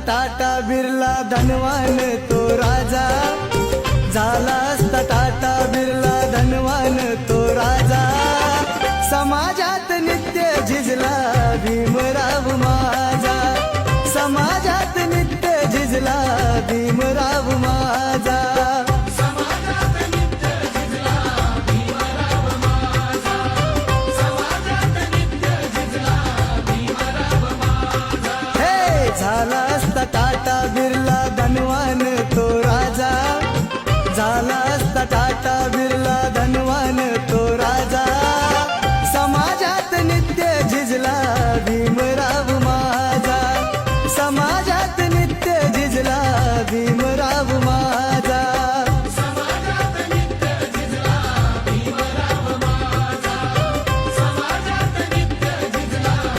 टाटा बिर्ला धनवान तो राजा, झाला असता टाटा बिर्ला धनवान तो राजा. समाजात नित्य झिजला भीमराव माझा, समाजात नित्य झिजला भीमराव माझा.